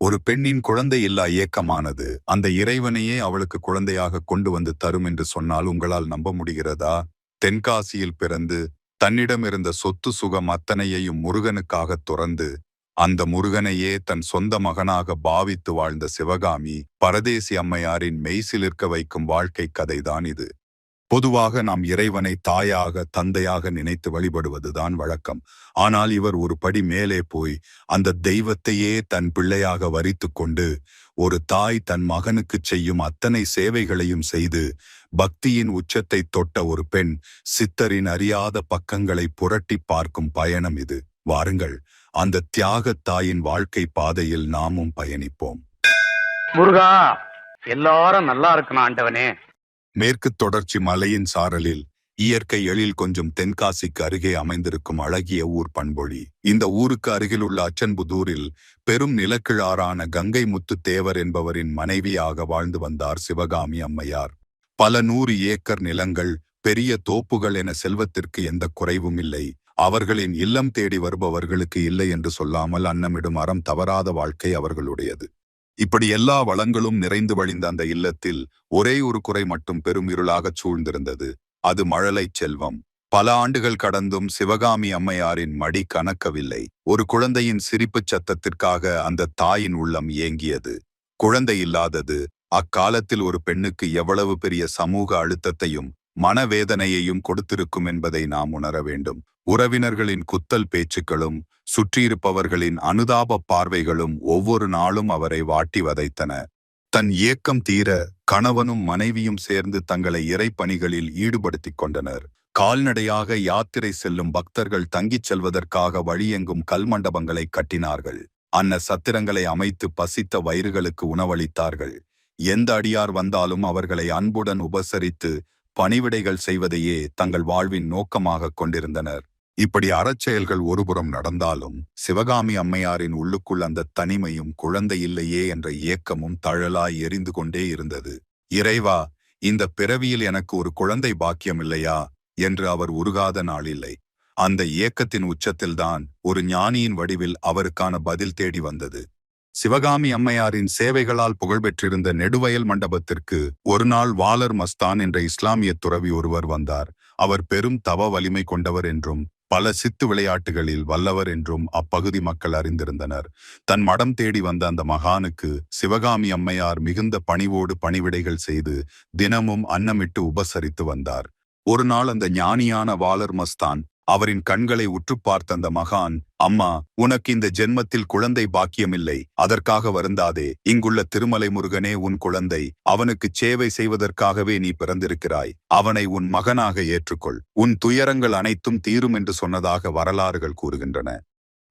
ஒரு பெண்ணின் குழந்தை இல்லா ஏக்கமானது அந்த இறைவனையே அவளுக்கு குழந்தையாக கொண்டு வந்து தரும் என்று சொன்னால் உங்களால் நம்ப முடிகிறதா? தென்காசியில் பிறந்து தன்னிடமிருந்த சொத்து சுகம் அத்தனையையும் முருகனுக்காக துறந்து அந்த முருகனையே தன் சொந்த மகனாக பாவித்து வாழ்ந்த சிவகாமி பரதேசி அம்மையாரின் மெய்சிலிர்க்க வைக்கும் வாழ்க்கை கதைதான் இது. பொதுவாக நாம் இறைவனை தாயாக தந்தையாக நினைத்து வழிபடுவதுதான் வழக்கம். ஆனால் இவர் ஒரு படி மேலே போய் அந்த தெய்வத்தையே தன் பிள்ளையாக வரித்து கொண்டு ஒரு தாய் தன் மகனுக்குச் செய்யும் அத்தனை சேவைகளையும் செய்து பக்தியின் உச்சத்தை தொட்ட ஒரு பெண் சித்தரின் அறியாத பக்கங்களை புரட்டி பார்க்கும் பயணம் இது. வாருங்கள், அந்த தியாகத் தாயின் வாழ்க்கை பாதையில் நாமும் பயணிப்போம். முருகா, எல்லாரும் நல்லா இருக்கணும் ஆண்டவனே. மேற்கு தொடர்ச்சி மலையின் சாரலில் இயற்கை எழில் கொஞ்சம் தென்காசிக்கு அருகே அமைந்திருக்கும் அழகிய ஊர் பண்பொழி. இந்த ஊருக்கு அருகிலுள்ள அச்சன்புதூரில் பெரும் நிலக்கிழாரான கங்கை முத்து தேவர் என்பவரின் மனைவியாக வாழ்ந்து வந்தார் சிவகாமி அம்மையார். பல 100 ஏக்கர் நிலங்கள், பெரிய தோப்புகள் என செல்வத்திற்கு எந்த குறைவும் இல்லை. அவர்களின் இல்லம் தேடி வருபவர்களுக்கு இல்லை என்று சொல்லாமல் அன்னமிடும் அறம் தவறாத வாழ்க்கை அவர்களுடையது. இப்படி எல்லா வளங்களும் நிறைந்து வழிந்த அந்த இல்லத்தில் ஒரே ஒரு குறை மட்டும் பெரும் இருளாகச் சூழ்ந்திருந்தது. அது மழலை செல்வம். பல ஆண்டுகள் கடந்தும் சிவகாமி அம்மையாரின் மடி கனக்கவில்லை. ஒரு குழந்தையின் சிரிப்புச் சத்தத்திற்காக அந்த தாயின் உள்ளம் ஏங்கியது. குழந்தை இல்லாதது அக்காலத்தில் ஒரு பெண்ணுக்கு எவ்வளவு பெரிய சமூக அழுத்தத்தையும் மனவேதனையையும் கொடுத்திருக்கும் என்பதை நாம் உணர வேண்டும். உறவினர்களின் குத்தல் பேச்சுக்களும் சுற்றியிருப்பவர்களின் அனுதாப பார்வைகளும் ஒவ்வொரு நாளும் அவரை வாட்டி வதைத்தன. தன் ஏக்கம் தீர கணவனும் மனைவியும் சேர்ந்து தங்களை இறைப்பணிகளில் ஈடுபடுத்திக் கொண்டனர். கால்நடையாக யாத்திரை செல்லும் பக்தர்கள் தங்கிச் செல்வதற்காக வழியெங்கும் கல்மண்டபங்களை கட்டினார்கள். அன்ன சத்திரங்களை அமைத்து பசித்த வயிறுகளுக்கு உணவளித்தார்கள். எந்த அடியார் வந்தாலும் அவர்களை அன்புடன் உபசரித்து பணிவிடைகள் செய்வதையே தங்கள் வாழ்வின் நோக்கமாக கொண்டிருந்தனர். இப்படி அறச்செயல்கள் ஒருபுறம் நடந்தாலும் சிவகாமி அம்மையாரின் உள்ளுக்குள் அந்த தனிமையும் குழந்தை இல்லையே என்ற ஏக்கமும் தழலாய் எரிந்து கொண்டே இருந்தது. இறைவா, இந்த பிறவியில் எனக்கு ஒரு குழந்தை பாக்கியம் இல்லையா என்று அவர் உருகாத நாளில்லை. அந்த ஏக்கத்தின் உச்சத்தில்தான் ஒரு ஞானியின் வடிவில் அவருக்கான பதில் தேடி வந்தது. சிவகாமி அம்மையாரின் சேவைகளால் புகழ்பெற்றிருந்த நெடுவயல் மண்டபத்திற்கு ஒரு நாள் வாலர் மஸ்தான் என்ற இஸ்லாமிய துறவி ஒருவர் வந்தார். அவர் பெரும் தவ வலிமை கொண்டவர் என்றும் பல சித்து விளையாட்டுகளில் வல்லவர் என்றும் அப்பகுதி மக்கள் அறிந்திருந்தனர். தன் மடம் தேடி வந்த அந்த மகானுக்கு சிவகாமி அம்மையார் மிகுந்த பணிவோடு பணிவிடைகள் செய்து தினமும் அன்னமிட்டு உபசரித்து வந்தார். ஒரு நாள் அந்த ஞானியான வாலர் மஸ்தான் அவரின் கண்களை உற்று பார்த்த அந்த மகான், அம்மா, உனக்கு இந்த ஜென்மத்தில் குழந்தை பாக்கியமில்லை, அதற்காக வருந்தாதே. இங்குள்ள திருமலை முருகனே உன் குழந்தை. அவனுக்கு சேவை செய்வதற்காகவே நீ பிறந்திருக்கிறாய். அவனை உன் மகனாக ஏற்றுக்கொள். உன் துயரங்கள் அனைத்தும் தீரும் என்று சொன்னதாக வரலாறுகள் கூறுகின்றன.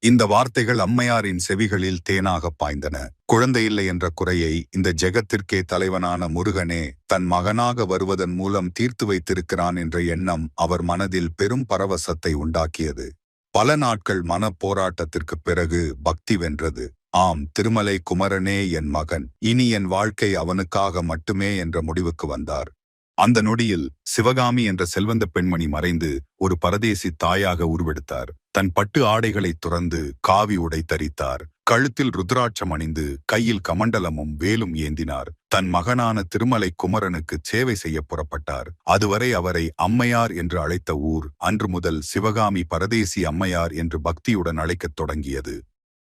இந்த வார்த்தைகள் அம்மையாரின் செவிகளில் தேனாக பாய்ந்தன. குழந்தையில்லை என்ற குறையை இந்த ஜெகத்திற்கே தலைவனான முருகனே தன் மகனாக வருவதன் மூலம் தீர்த்து வைத்திருக்கிறான் என்ற எண்ணம் அவர் மனதில் பெரும் பரவசத்தை உண்டாக்கியது. பல நாட்கள் மன போராட்டத்திற்கு பிறகு பக்தி வென்றது. ஆம், திருமலை குமரனே என் மகன், இனி என் வாழ்க்கை அவனுக்காக மட்டுமே என்ற முடிவுக்கு வந்தார். அந்த நொடியில் சிவகாமி என்ற செல்வந்த பெண்மணி மறைந்து ஒரு பரதேசி தாயாக உருவெடுத்தார். தன் பட்டு ஆடைகளை துறந்து காவி உடை தரித்தார். கழுத்தில் ருத்ராட்சம் அணிந்து கையில் கமண்டலமும் வேலும் ஏந்தினார். தன் மகனான திருமலை குமரனுக்கு சேவை செய்ய புறப்பட்டார். அதுவரை அவரை அம்மையார் என்று அழைத்த ஊர் அன்று முதல் சிவகாமி பரதேசி அம்மையார் என்று பக்தியுடன் அழைக்கத் தொடங்கியது.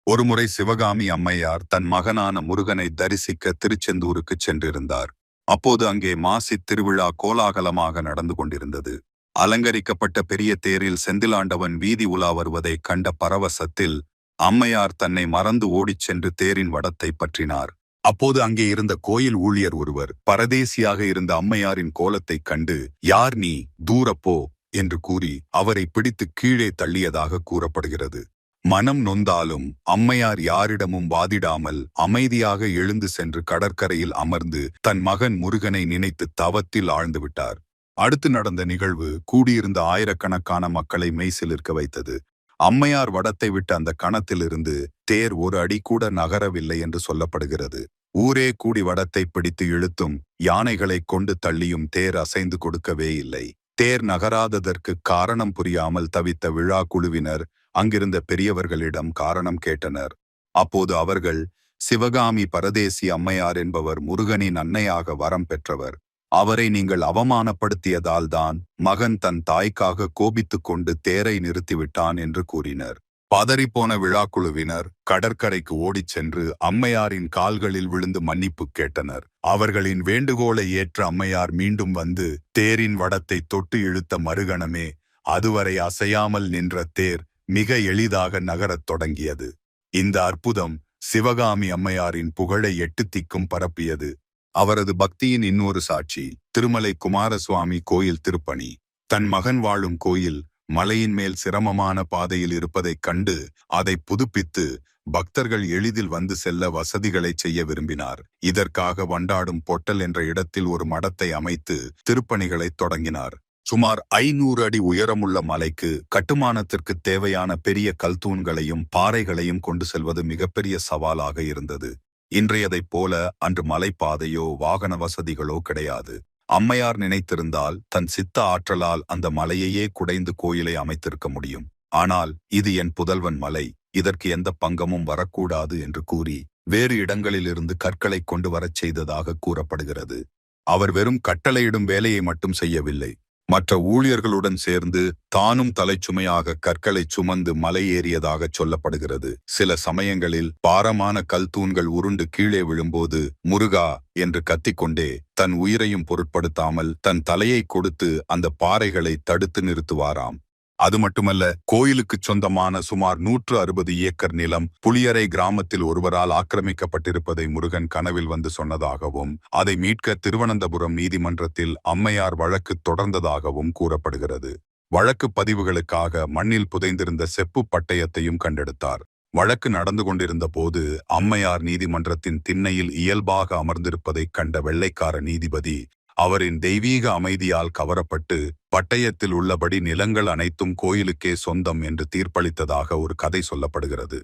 ஒருமுறை சிவகாமி அம்மையார் தன் மகனான முருகனை தரிசிக்க திருச்செந்தூருக்கு சென்றிருந்தார். அப்போது அங்கே மாசித் திருவிழா கோலாகலமாக நடந்து கொண்டிருந்தது. அலங்கரிக்கப்பட்ட பெரிய தேரில் செந்திலாண்டவன் வீதி உலா வருவதை கண்ட பரவசத்தில் அம்மையார் தன்னை மறந்து ஓடிச் சென்று தேரின் வடத்தை பற்றினார். அப்போது அங்கே இருந்த கோயில் ஊழியர் ஒருவர் பரதேசியாக இருந்த அம்மையாரின் கோலத்தைக் கண்டு, யார் நீ, தூரப்போ என்று கூறி அவரை பிடித்து கீழே தள்ளியதாக கூறப்படுகிறது. மனம் நொந்தாலும் அம்மையார் யாரிடமும் வாதிடாமல் அமைதியாக எழுந்து சென்று கடற்கரையில் அமர்ந்து தன் மகன் முருகனை நினைத்து தவத்தில் ஆழ்ந்து விட்டார். அடுத்து நடந்த நிகழ்வு கூடியிருந்த ஆயிரக்கணக்கான மக்களை மெய்சிலிர்க்க வைத்தது. அம்மையார் வடத்தை விட்டு அந்த கணத்திலிருந்து தேர் ஒரு அடி கூட நகரவில்லை என்று சொல்லப்படுகிறது. ஊரே கூடி வடத்தை பிடித்து இழுத்தும் யானைகளை கொண்டு தள்ளியும் தேர் அசைந்து கொடுக்கவே இல்லை. தேர் நகராததற்கு காரணம் புரியாமல் தவித்த விழா குழுவினர் அங்கிருந்த பெரியவர்களிடம் காரணம் கேட்டனர். அப்போது அவர்கள், சிவகாமி பரதேசி அம்மையார் என்பவர் முருகனின் அன்னையாக வரம் பெற்றவர். அவரை நீங்கள் அவமானப்படுத்தியதால்தான் மகன் தன் தாய்க்காக கோபித்துக் கொண்டு தேரை நிறுத்திவிட்டான் என்று கூறினர். பதறிப்போன விழாக்குழுவினர் கடற்கரைக்கு ஓடிச் சென்று அம்மையாரின் கால்களில் விழுந்து மன்னிப்பு கேட்டனர். அவர்களின் வேண்டுகோளை ஏற்ற அம்மையார் மீண்டும் வந்து தேரின் வடத்தை தொட்டு இழுத்த மறுகணமே அதுவரை அசையாமல் நின்ற தேர் மிக எளிதாக நகரத் தொடங்கியது. இந்த அற்புதம் சிவகாமி அம்மையாரின் புகழை எட்டு திக்கும் பரப்பியது. அவரது பக்தியின் இன்னொரு சாட்சி திருமலை குமாரசுவாமி கோயில் திருப்பணி. தன் மகன் வாழும் கோயில் மலையின் மேல் சிரமமான பாதையில் இருப்பதைக் கண்டு அதை புதுப்பித்து பக்தர்கள் எளிதில் வந்து செல்ல வசதிகளை செய்ய விரும்பினார். இதற்காக வண்டாடும் பொட்டல் என்ற இடத்தில் ஒரு மடத்தை அமைத்து திருப்பணிகளை தொடங்கினார். சுமார் 500 அடி உயரமுள்ள மலைக்கு கட்டுமானத்திற்கு தேவையான பெரிய கல்தூண்களையும் பாறைகளையும் கொண்டு செல்வது மிகப்பெரிய சவாலாக இருந்தது. இன்றையதைப் போல அன்று மலைப்பாதையோ வாகன வசதிகளோ கிடையாது. அம்மையார் நினைத்திருந்தால் தன் சித்த ஆற்றலால் அந்த மலையையே குடைந்து கோயிலை அமைத்திருக்க முடியும். ஆனால் இது என் புதல்வன் மலை, இதற்கு எந்த பங்கமும் வரக்கூடாது என்று கூறி வேறு இடங்களிலிருந்து கற்களை கொண்டு வரச் செய்ததாக கூறப்படுகிறது. அவர் வெறும் கட்டளையிடும் வேலையை மட்டும் செய்யவில்லை, மற்ற ஊழியர்களுடன் சேர்ந்து தானும் தலைச்சுமையாக கற்களை சுமந்து மலை ஏறியதாக சொல்லப்படுகிறது. சில சமயங்களில் பாரமான கல்தூண்கள் உருண்டு கீழே விழும்போது முருகா என்று கத்திக்கொண்டே தன் உயிரையும் பொருட்படுத்தாமல் தன் தலையை கொடுத்து அந்த பாறைகளை தடுத்து நிறுத்துவாராம். அது மட்டுமல்ல, கோயிலுக்கு சொந்தமான சுமார் 160 ஏக்கர் நிலம் புளியரை கிராமத்தில் ஒருவரால் ஆக்கிரமிக்கப்பட்டிருப்பதை முருகன் கனவில் வந்து சொன்னதாகவும் அதை மீட்க திருவனந்தபுரம் நீதிமன்றத்தில் அம்மையார் வழக்கு தொடர்ந்ததாகவும் கூறப்படுகிறது. வழக்கு பதிவுகளுக்காக மண்ணில் புதைந்திருந்த செப்பு பட்டயத்தையும் கண்டெடுத்தார். வழக்கு நடந்து கொண்டிருந்த போது அம்மையார் நீதிமன்றத்தின் திண்ணையில் இயல்பாக அமர்ந்திருப்பதைக் கண்ட வெள்ளைக்கார நீதிபதி அவரின் தெய்வீக அமைதியால் கவரப்பட்டு பட்டயத்தில் உள்ளபடி நிலங்கள் அனைத்தும் கோயிலுக்கே சொந்தம் என்று தீர்ப்பளித்ததாக ஒரு கதை சொல்லப்படுகிறது.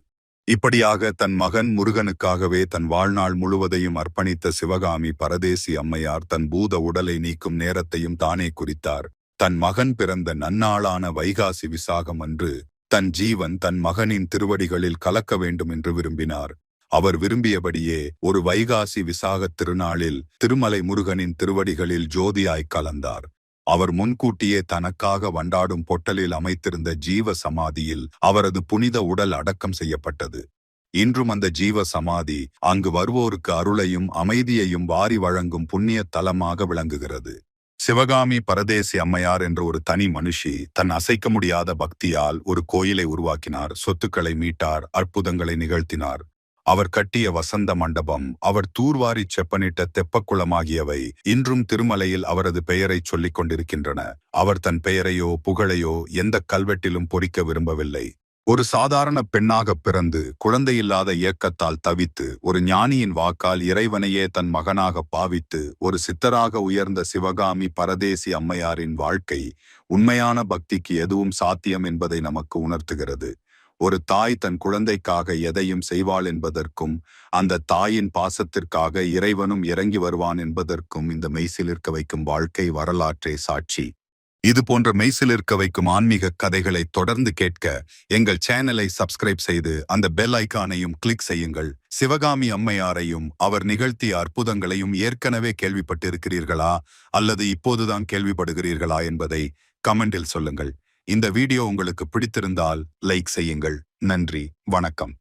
இப்படியாக தன் மகன் முருகனுக்காகவே தன் வாழ்நாள் முழுவதையும் அர்ப்பணித்த சிவகாமி பரதேசி அம்மையார் தன் பூத உடலை நீக்கும் நேரத்தையும் தானே குறித்தார். தன் மகன் பிறந்த நன்னாளான வைகாசி விசாகம் அன்று தன் ஜீவன் தன் மகனின் திருவடிகளில் கலக்க வேண்டும் என்று விரும்பினார். அவர் விரும்பியபடியே ஒரு வைகாசி விசாகத் திருநாளில் திருமலை முருகனின் திருவடிகளில் ஜோதியாய் கலந்தார். அவர் முன்கூட்டியே தனக்காக வண்டாடும் பொட்டலில் அமைத்திருந்த ஜீவ சமாதியில் அவரது புனித உடல் அடக்கம் செய்யப்பட்டது. இன்றும் அந்த ஜீவ சமாதி அங்கு வருவோருக்கு அருளையும் அமைதியையும் வாரி வழங்கும் புண்ணிய தலமாக விளங்குகிறது. சிவகாமி பரதேசி அம்மையார் என்ற ஒரு தனி மனுஷி தன் அசைக்க முடியாத பக்தியால் ஒரு கோயிலை உருவாக்கினார், சொத்துக்களை மீட்டார், அற்புதங்களை நிகழ்த்தினார். அவர் கட்டிய வசந்த மண்டபம், அவர் தூர்வாரி செப்பனிட்ட தெப்பக்குளம் ஆகியவை இன்றும் திருமலையில் அவரது பெயரைச் சொல்லிக் கொண்டிருக்கின்றன. அவர் தன் பெயரையோ புகழையோ எந்த கல்வெட்டிலும் பொறிக்க விரும்பவில்லை. ஒரு சாதாரண பெண்ணாக பிறந்து குழந்தையில்லாத இயக்கத்தால் தவித்து ஒரு ஞானியின் வாக்கால் இறைவனையே தன் மகனாக பாவித்து ஒரு சித்தராக உயர்ந்த சிவகாமி பரதேசி அம்மையாரின் வாழ்க்கை உண்மையான பக்திக்கு எதுவும் சாத்தியம் என்பதை நமக்கு உணர்த்துகிறது. ஒரு தாய் தன் குழந்தைக்காக எதையும் செய்வாள் என்பதற்கும் அந்த தாயின் பாசத்திற்காக இறைவனும் இறங்கி வருவான் என்பதற்கும் இந்த மெய்சிலிர்க்க வைக்கும் வாழ்க்கை வரலாற்றே சாட்சி. இது போன்ற மெய்சிலிர்க்க வைக்கும் ஆன்மீக கதைகளை தொடர்ந்து கேட்க எங்கள் சேனலை சப்ஸ்கிரைப் செய்து அந்த பெல் ஐக்கானையும் கிளிக் செய்யுங்கள். சிவகாமி அம்மையாரையும் அவர் நிகழ்த்திய அற்புதங்களையும் ஏற்கனவே கேள்விப்பட்டிருக்கிறீர்களா அல்லது இப்போதுதான் கேள்விப்படுகிறீர்களா என்பதை கமெண்டில் சொல்லுங்கள். இந்த வீடியோ உங்களுக்கு பிடித்திருந்தால் லைக் செய்யுங்கள். நன்றி, வணக்கம்.